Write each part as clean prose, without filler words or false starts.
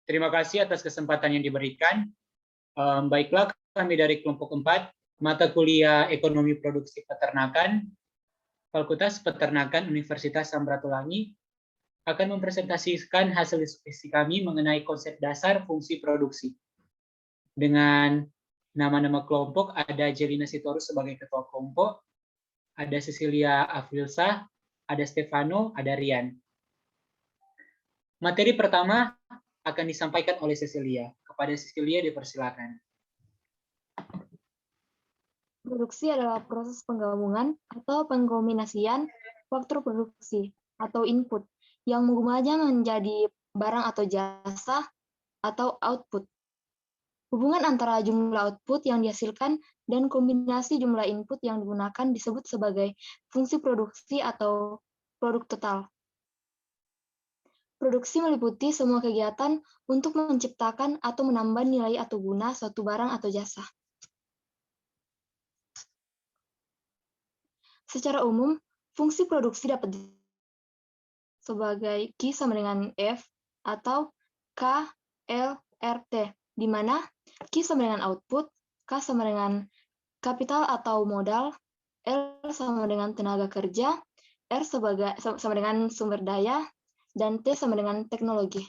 Terima kasih atas kesempatan yang diberikan. Baiklah, kami dari kelompok 4, mata kuliah Ekonomi Produksi Peternakan, Fakultas Peternakan Universitas Samratulangi, akan mempresentasikan hasil diskusi kami mengenai konsep dasar fungsi produksi. Dengan nama-nama kelompok, ada Jelina Sitorus sebagai ketua kelompok, ada Cecilia Afrilsah, ada Stefano, ada Rian. Materi pertama akan disampaikan oleh Cecilia. Kepada Cecilia dipersilakan. Produksi adalah proses penggabungan atau pengkombinasian faktor produksi atau input yang mengubahnya menjadi barang atau jasa atau output. Hubungan antara jumlah output yang dihasilkan dan kombinasi jumlah input yang digunakan disebut sebagai fungsi produksi atau produk total. Produksi meliputi semua kegiatan untuk menciptakan atau menambah nilai atau guna suatu barang atau jasa. Secara umum, fungsi produksi dapat sebagai Q sama dengan F atau K, L, R, T, di mana Q sama dengan output, K sama dengan kapital atau modal, L sama dengan tenaga kerja, R sama dengan sumber daya, dan T sama dengan teknologi.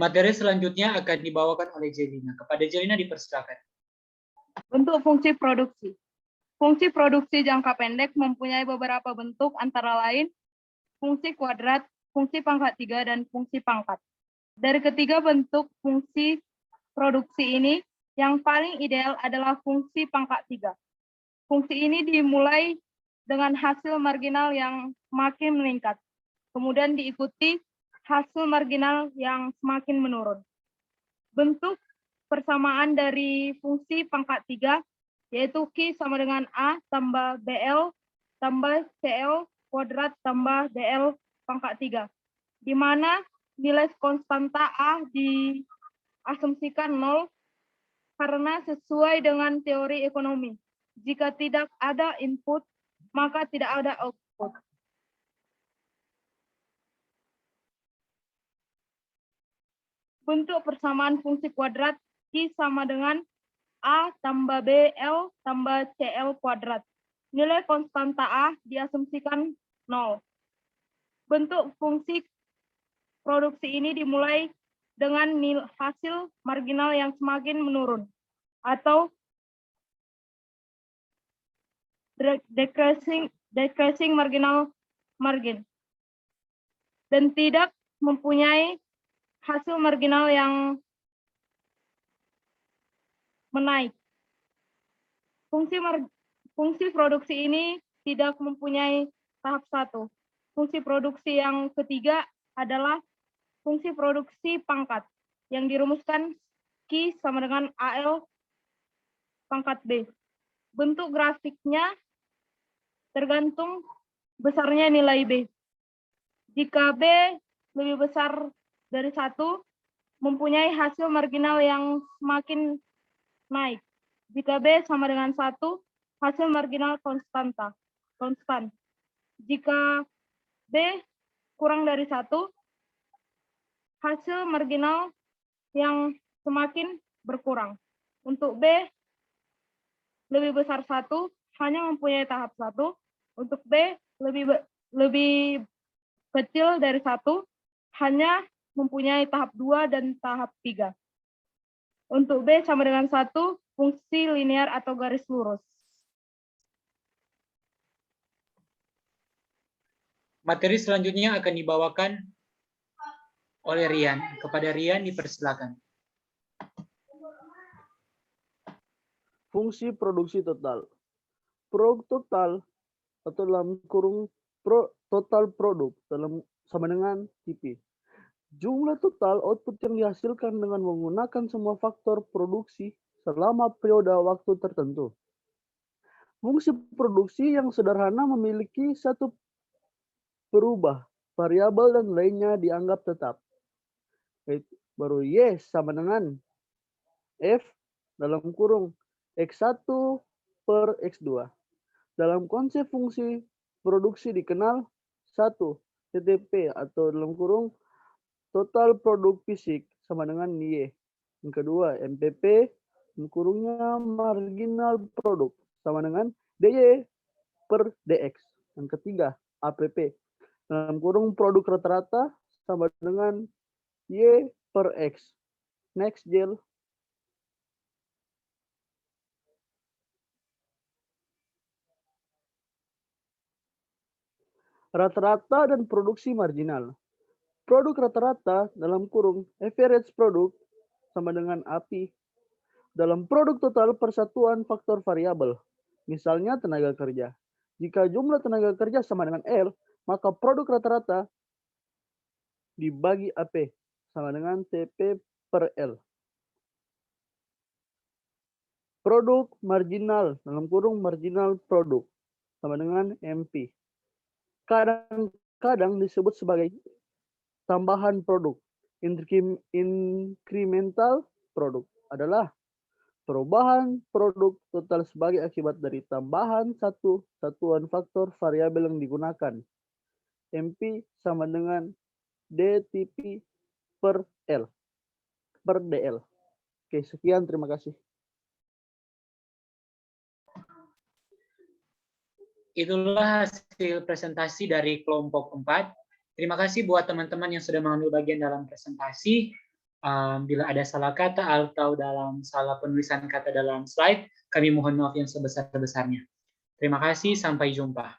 Materi selanjutnya akan dibawakan oleh Jelina. Kepada Jelina dipersilakan. Bentuk fungsi produksi. Fungsi produksi jangka pendek mempunyai beberapa bentuk antara lain fungsi kuadrat, fungsi pangkat 3, dan fungsi pangkat. Dari ketiga bentuk fungsi produksi ini, yang paling ideal adalah fungsi pangkat 3. Fungsi ini dimulai dengan hasil marginal yang semakin meningkat, kemudian diikuti hasil marginal yang semakin menurun. Bentuk persamaan dari fungsi pangkat 3 yaitu Q sama dengan A tambah BL tambah CL kuadrat tambah DL pangkat 3, di mana nilai konstanta A diasumsikan 0 karena sesuai dengan teori ekonomi. Jika tidak ada input, maka tidak ada output. Bentuk persamaan fungsi kuadrat Q sama dengan A tambah BL tambah CL kuadrat. Nilai konstanta A diasumsikan 0. Bentuk fungsi produksi ini dimulai dengan hasil marginal yang semakin menurun atau decreasing marginal margin dan tidak mempunyai hasil marginal yang menaik. Fungsi produksi ini tidak mempunyai tahap 1. Fungsi produksi yang ketiga adalah fungsi produksi pangkat yang dirumuskan Q sama dengan AL pangkat B. Bentuk grafiknya tergantung besarnya nilai B. Jika B lebih besar dari 1, mempunyai hasil marginal yang semakin naik. Jika B sama dengan 1, hasil marginal konstan. Jika B kurang dari 1, hasil marginal yang semakin berkurang. Untuk B lebih besar 1, hanya mempunyai tahap 1. Untuk B lebih kecil dari 1, hanya mempunyai tahap 2 dan tahap 3. Untuk B sama dengan 1, fungsi linear atau garis lurus. Materi selanjutnya akan dibawakan oleh Rian. Kepada Rian dipersilakan. Fungsi produksi total. Produk total atau dalam kurung total produk sama dengan TP. Jumlah total output yang dihasilkan dengan menggunakan semua faktor produksi selama periode waktu tertentu. Fungsi produksi yang sederhana memiliki satu berubah, variabel dan lainnya dianggap tetap. Baru Y sama dengan F dalam kurung X1 per X2. Dalam konsep fungsi produksi dikenal 1. TTP atau dalam kurung total produk fisik sama dengan Y. Yang kedua, MPP, kurungnya marginal produk sama dengan DY per DX. Yang ketiga, APP, dalam kurung produk rata-rata sama dengan Y per X. Next, Jill. Rata-rata dan produksi marginal. Produk rata-rata dalam kurung average produk sama dengan API. Dalam produk total persatuan faktor variabel, misalnya tenaga kerja. Jika jumlah tenaga kerja sama dengan L, maka produk rata-rata dibagi AP sama dengan TP per L. Produk marginal dalam kurung marginal produk sama dengan MP. Kadang-kadang disebut sebagai tambahan produk. Incremental produk adalah perubahan produk total sebagai akibat dari tambahan satu satuan faktor variabel yang digunakan. MP sama dengan DTP per L per DL. Oke, sekian, terima kasih. Itulah hasil presentasi dari kelompok 4. Terima kasih buat teman-teman yang sudah mengambil bagian dalam presentasi. Bila ada salah kata atau dalam salah penulisan kata dalam slide, kami mohon maaf yang sebesar-besarnya. Terima kasih, sampai jumpa.